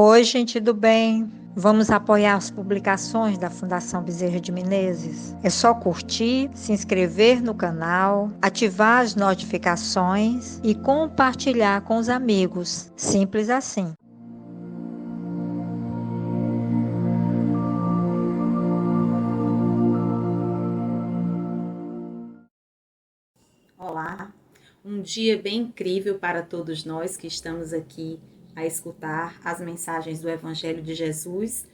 Oi, gente do bem. Vamos apoiar as publicações da Fundação Bezerra de Menezes? É só curtir, se inscrever no canal, ativar as notificações e compartilhar com os amigos. Simples assim. Olá, um dia bem incrível para todos nós que estamos aqui a escutar as mensagens do Evangelho de Jesus,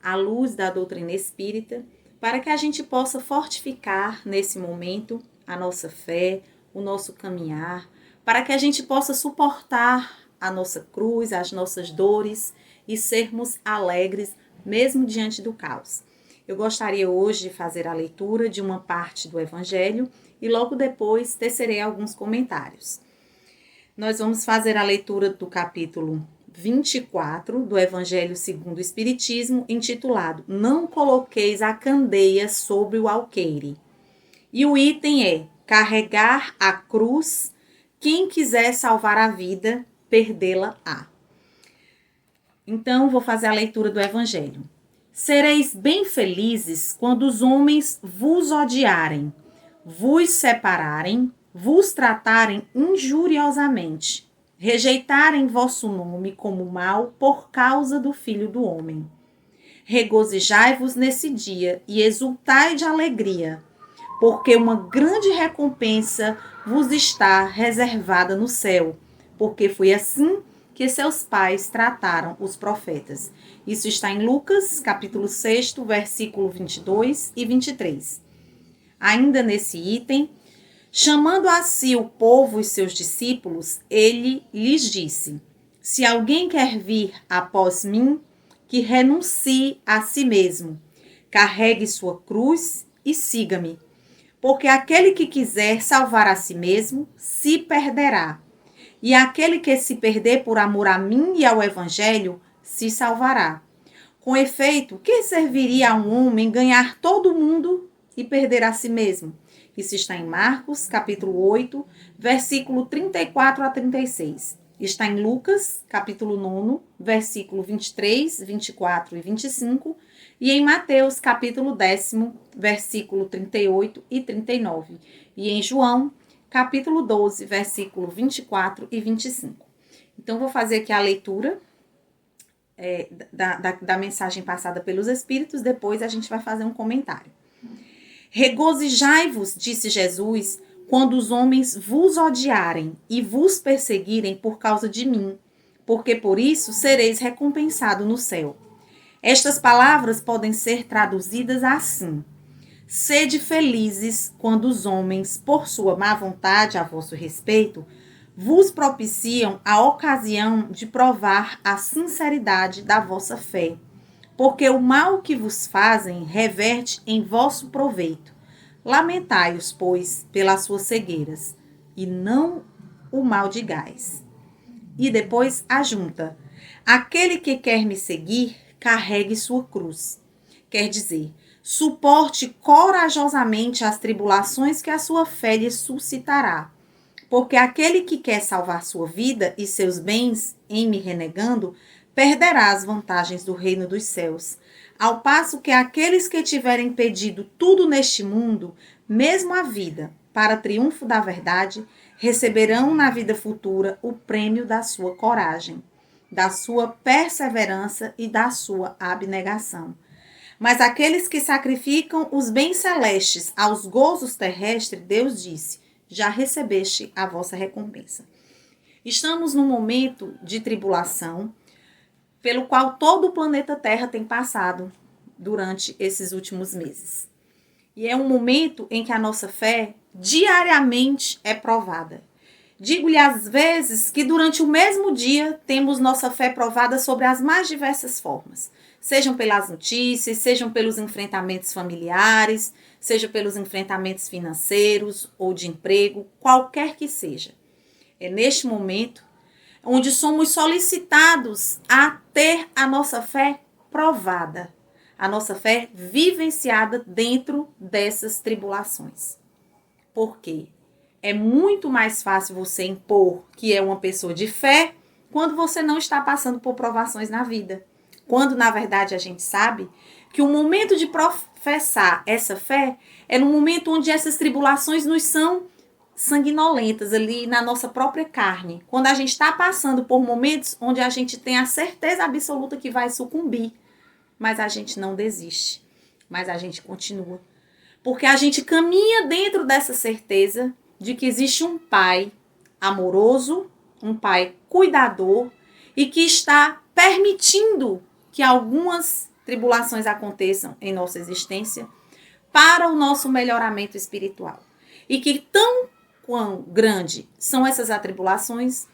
à luz da doutrina espírita, para que a gente possa fortificar nesse momento a nossa fé, o nosso caminhar, para que a gente possa suportar a nossa cruz, as nossas dores e sermos alegres mesmo diante do caos. Eu gostaria hoje de fazer a leitura de uma parte do Evangelho e logo depois tecerei alguns comentários. Nós vamos fazer a leitura do capítulo 24 do Evangelho segundo o Espiritismo, intitulado Não coloqueis a candeia sobre o alqueire. E o item é carregar a cruz, quem quiser salvar a vida, perdê-la-á. Então, vou fazer a leitura do Evangelho. Sereis bem felizes quando os homens vos odiarem, vos separarem, vos tratarem injuriosamente, rejeitarem vosso nome como mal por causa do Filho do Homem. Regozijai-vos nesse dia e exultai de alegria, porque uma grande recompensa vos está reservada no céu, porque foi assim que seus pais trataram os profetas. Isso está em Lucas, capítulo 6, versículo 22 e 23. Ainda nesse item, chamando a si o povo e seus discípulos, ele lhes disse: se alguém quer vir após mim, que renuncie a si mesmo, carregue sua cruz e siga-me. Porque aquele que quiser salvar a si mesmo, se perderá. E aquele que se perder por amor a mim e ao Evangelho, se salvará. Com efeito, que serviria a um homem ganhar todo o mundo e perder a si mesmo? Isso está em Marcos, capítulo 8, versículo 34 a 36. Está em Lucas, capítulo 9, versículo 23, 24 e 25. E em Mateus, capítulo 10, versículo 38 e 39. E em João, capítulo 12, versículo 24 e 25. Então, vou fazer aqui a leitura da mensagem passada pelos Espíritos, depois a gente vai fazer um comentário. Regozijai-vos, disse Jesus, quando os homens vos odiarem e vos perseguirem por causa de mim, porque por isso sereis recompensado no céu. Estas palavras podem ser traduzidas assim: sede felizes quando os homens, por sua má vontade a vosso respeito, vos propiciam a ocasião de provar a sinceridade da vossa fé, porque o mal que vos fazem reverte em vosso proveito. Lamentai-os, pois, pelas suas cegueiras, e não o maldigais. E depois ajunta: aquele que quer me seguir, carregue sua cruz. Quer dizer, suporte corajosamente as tribulações que a sua fé lhe suscitará. Porque aquele que quer salvar sua vida e seus bens em me renegando, perderá as vantagens do reino dos céus. Ao passo que aqueles que tiverem pedido tudo neste mundo, mesmo a vida, para triunfo da verdade, receberão na vida futura o prêmio da sua coragem, da sua perseverança e da sua abnegação. Mas aqueles que sacrificam os bens celestes aos gozos terrestres, Deus disse: já recebeste a vossa recompensa. Estamos num momento de tribulação pelo qual todo o planeta Terra tem passado durante esses últimos meses. E é um momento em que a nossa fé diariamente é provada. Digo-lhe às vezes que durante o mesmo dia temos nossa fé provada sobre as mais diversas formas. Sejam pelas notícias, sejam pelos enfrentamentos familiares, seja pelos enfrentamentos financeiros ou de emprego, qualquer que seja. É neste momento onde somos solicitados a ter a nossa fé provada, a nossa fé vivenciada dentro dessas tribulações. Por quê? É muito mais fácil você impor que é uma pessoa de fé quando você não está passando por provações na vida. Quando, na verdade, a gente sabe que o momento de professar essa fé é no momento onde essas tribulações nos são sanguinolentas ali na nossa própria carne. Quando a gente está passando por momentos onde a gente tem a certeza absoluta que vai sucumbir, mas a gente não desiste, mas a gente continua. Porque a gente caminha dentro dessa certeza de que existe um Pai amoroso, um Pai cuidador e que está permitindo que algumas tribulações aconteçam em nossa existência para o nosso melhoramento espiritual. E que tão quão grande são essas atribulações,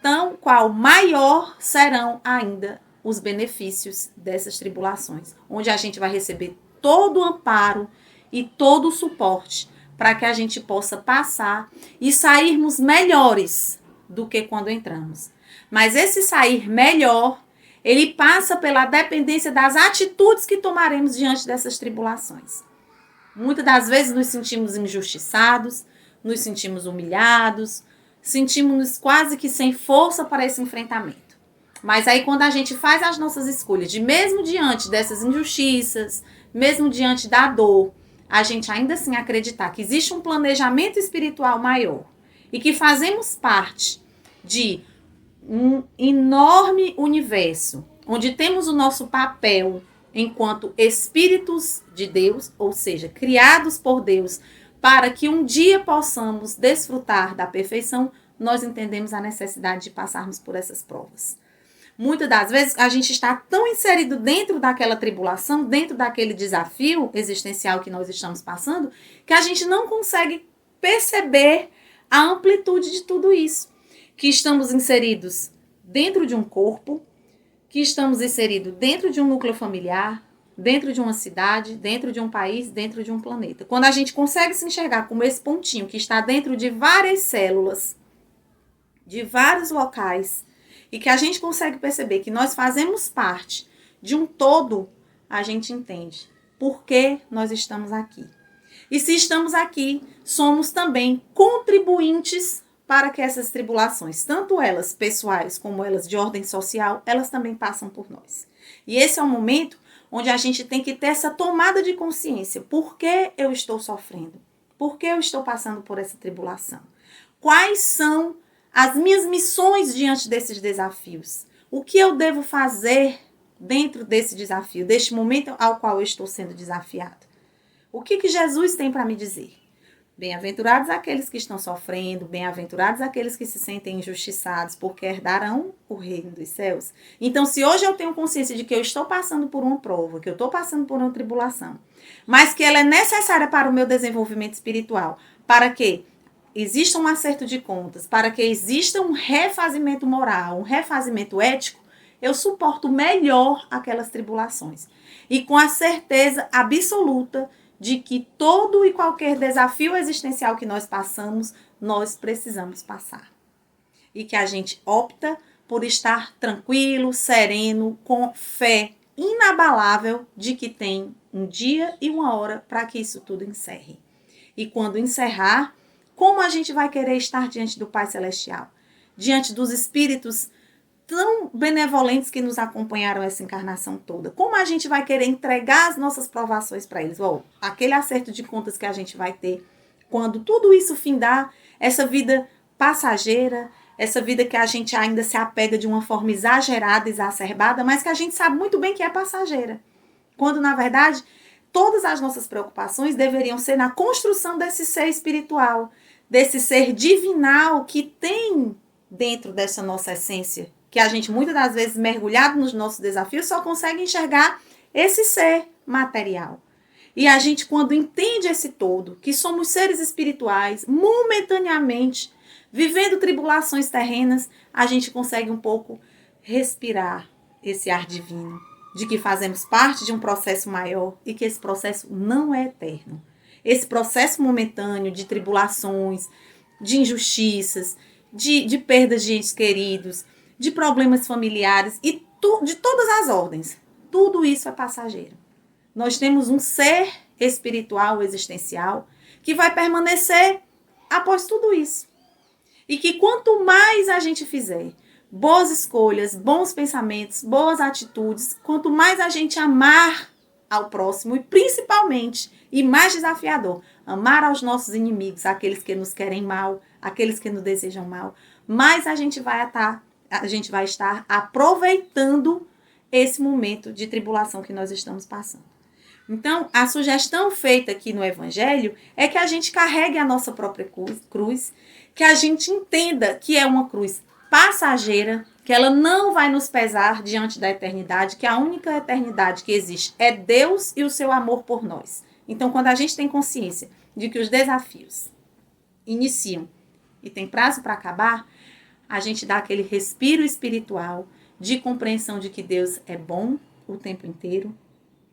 tão qual maior serão ainda os benefícios dessas tribulações, onde a gente vai receber todo o amparo e todo o suporte para que a gente possa passar e sairmos melhores do que quando entramos. Mas esse sair melhor, ele passa pela dependência das atitudes que tomaremos diante dessas tribulações. Muitas das vezes nos sentimos injustiçados, nos sentimos humilhados, sentimos-nos quase que sem força para esse enfrentamento. Mas aí quando a gente faz as nossas escolhas, de mesmo diante dessas injustiças, mesmo diante da dor, a gente ainda assim acreditar que existe um planejamento espiritual maior e que fazemos parte de um enorme universo, onde temos o nosso papel enquanto espíritos de Deus, ou seja, criados por Deus, para que um dia possamos desfrutar da perfeição, nós entendemos a necessidade de passarmos por essas provas. Muitas das vezes a gente está tão inserido dentro daquela tribulação, dentro daquele desafio existencial que nós estamos passando, que a gente não consegue perceber a amplitude de tudo isso. Que estamos inseridos dentro de um corpo, que estamos inseridos dentro de um núcleo familiar, dentro de uma cidade, dentro de um país, dentro de um planeta. Quando a gente consegue se enxergar como esse pontinho que está dentro de várias células, de vários locais, e que a gente consegue perceber que nós fazemos parte de um todo, a gente entende por que nós estamos aqui. E se estamos aqui, somos também contribuintes para que essas tribulações, tanto elas pessoais como elas de ordem social, elas também passam por nós. E esse é o momento onde a gente tem que ter essa tomada de consciência. Por que eu estou sofrendo? Por que eu estou passando por essa tribulação? Quais são as minhas missões diante desses desafios? O que eu devo fazer dentro desse desafio, deste momento ao qual eu estou sendo desafiado? O que Jesus tem para me dizer? Bem-aventurados aqueles que estão sofrendo, bem-aventurados aqueles que se sentem injustiçados, porque herdarão o reino dos céus. Então, se hoje eu tenho consciência de que eu estou passando por uma prova, que eu estou passando por uma tribulação, mas que ela é necessária para o meu desenvolvimento espiritual, para que exista um acerto de contas, para que exista um refazimento moral, um refazimento ético, eu suporto melhor aquelas tribulações. E com a certeza absoluta de que todo e qualquer desafio existencial que nós passamos, nós precisamos passar. E que a gente opta por estar tranquilo, sereno, com fé inabalável de que tem um dia e uma hora para que isso tudo encerre. E quando encerrar, como a gente vai querer estar diante do Pai Celestial? Diante dos espíritos tão benevolentes que nos acompanharam essa encarnação toda. Como a gente vai querer entregar as nossas provações para eles? Aquele acerto de contas que a gente vai ter quando tudo isso findar, essa vida passageira, essa vida que a gente ainda se apega de uma forma exagerada, exacerbada, mas que a gente sabe muito bem que é passageira. Quando, na verdade, todas as nossas preocupações deveriam ser na construção desse ser espiritual, desse ser divinal que tem dentro dessa nossa essência, que a gente, muitas das vezes, mergulhado nos nossos desafios, só consegue enxergar esse ser material. E a gente, quando entende esse todo, que somos seres espirituais, momentaneamente, vivendo tribulações terrenas, a gente consegue um pouco respirar esse ar divino, de que fazemos parte de um processo maior e que esse processo não é eterno. Esse processo momentâneo de tribulações, de injustiças, de perdas de entes queridos, de problemas familiares e de todas as ordens. Tudo isso é passageiro. Nós temos um ser espiritual, existencial, que vai permanecer após tudo isso. E que quanto mais a gente fizer boas escolhas, bons pensamentos, boas atitudes, quanto mais a gente amar ao próximo e principalmente, e mais desafiador, amar aos nossos inimigos, aqueles que nos querem mal, aqueles que nos desejam mal, mais a gente vai estar aproveitando esse momento de tribulação que nós estamos passando. Então, a sugestão feita aqui no Evangelho é que a gente carregue a nossa própria cruz, que a gente entenda que é uma cruz passageira, que ela não vai nos pesar diante da eternidade, que a única eternidade que existe é Deus e o seu amor por nós. Então, quando a gente tem consciência de que os desafios iniciam e tem prazo para acabar, a gente dá aquele respiro espiritual de compreensão de que Deus é bom o tempo inteiro,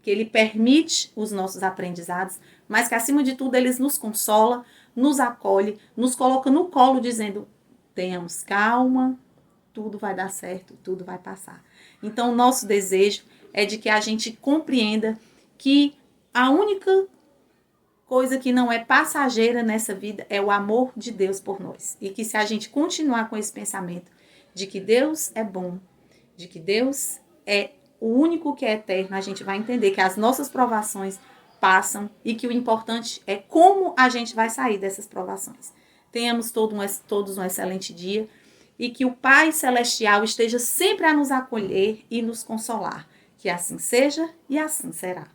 que Ele permite os nossos aprendizados, mas que, acima de tudo, Ele nos consola, nos acolhe, nos coloca no colo dizendo, tenhamos calma, tudo vai dar certo, tudo vai passar. Então, o nosso desejo é de que a gente compreenda que a única coisa que não é passageira nessa vida é o amor de Deus por nós. E que se a gente continuar com esse pensamento de que Deus é bom, de que Deus é o único que é eterno, a gente vai entender que as nossas provações passam e que o importante é como a gente vai sair dessas provações. Tenhamos todos um excelente dia e que o Pai Celestial esteja sempre a nos acolher e nos consolar. Que assim seja e assim será.